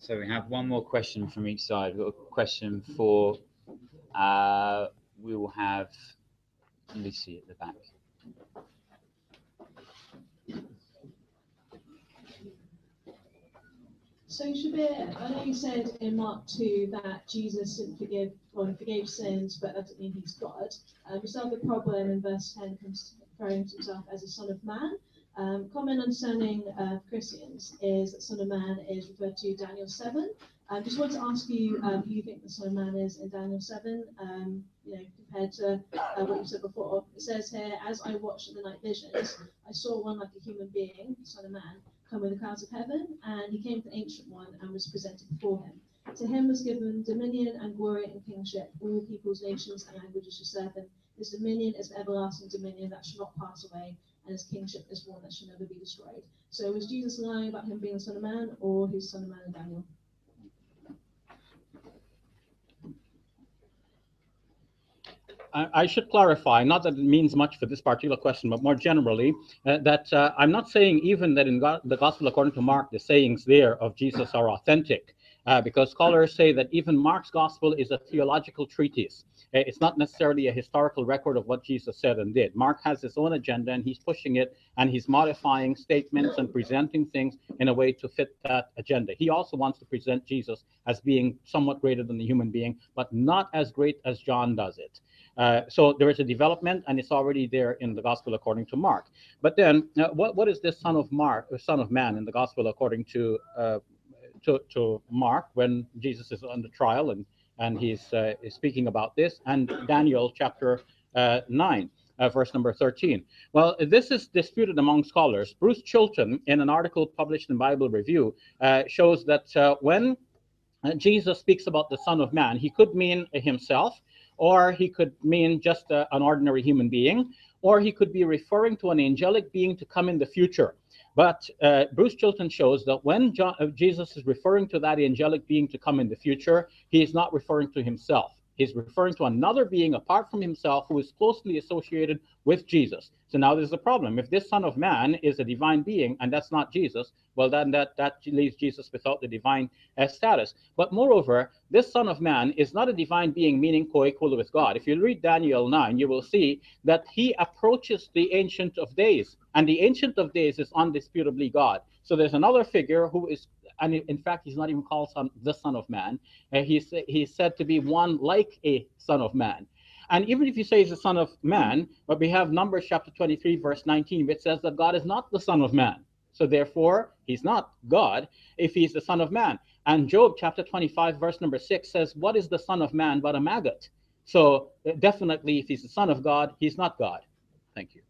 So we have one more question from each side. We've got a question for, we will have Lucy at the back. So Shabir, I know you said in Mark 2 that Jesus didn't forgive, or he forgave sins, but that doesn't mean he's God. We still have the problem in verse 10 referring to himself as a son of man. Common understanding of Christians is that Son of Man is referred to Daniel 7. Just want to ask you who you think the Son of Man is in Daniel 7, compared to what you said before. It says here, as I watched the night visions, I saw one like a human being, the Son of Man, come with the clouds of heaven, and he came to the Ancient One and was presented before him. To him was given dominion and glory and kingship. All peoples, nations, and languages shall serve him. His dominion is an everlasting dominion that shall not pass away, and his kingship is one that shall never be destroyed. So was Jesus lying about him being the Son of Man, or who's Son of Man in Daniel? I should clarify, not that it means much for this particular question, but more generally, that I'm not saying even that in the Gospel according to Mark, the sayings there of Jesus are authentic, because scholars say that even Mark's Gospel is a theological treatise. It's not necessarily a historical record of what Jesus said and did. Mark has his own agenda, and he's pushing it, and he's modifying statements and presenting things in a way to fit that agenda. He also wants to present Jesus as being somewhat greater than the human being, but not as great as John does it. So there is a development, and it's already there in the Gospel according to Mark. But then, what is this Son of Man in the Gospel according to Mark, when Jesus is under trial and he's speaking about this, and Daniel chapter 9. Verse number 13. Well, this is disputed among scholars. Bruce Chilton, in an article published in Bible Review, shows that when Jesus speaks about the Son of Man, he could mean himself, or he could mean just an ordinary human being, or he could be referring to an angelic being to come in the future. But Bruce Chilton shows that when Jesus is referring to that angelic being to come in the future, he is not referring to himself. He's referring to another being apart from himself who is closely associated with Jesus. So now there's a problem. If this Son of Man is a divine being and that's not Jesus, well, then that leaves Jesus without the divine status. But moreover, this Son of Man is not a divine being, meaning co-equal with God. If you read Daniel 9, you will see that he approaches the Ancient of Days, and the Ancient of Days is undisputably God. So there's another figure who is, and in fact, he's not even called the Son of Man. He's said to be one like a Son of Man. And even if you say he's the Son of Man, but we have Numbers chapter 23, verse 19, which says that God is not the Son of Man. So therefore, he's not God if he's the Son of Man. And Job chapter 25, verse number 6 says, what is the Son of Man but a maggot? So definitely, if he's the Son of God, he's not God. Thank you.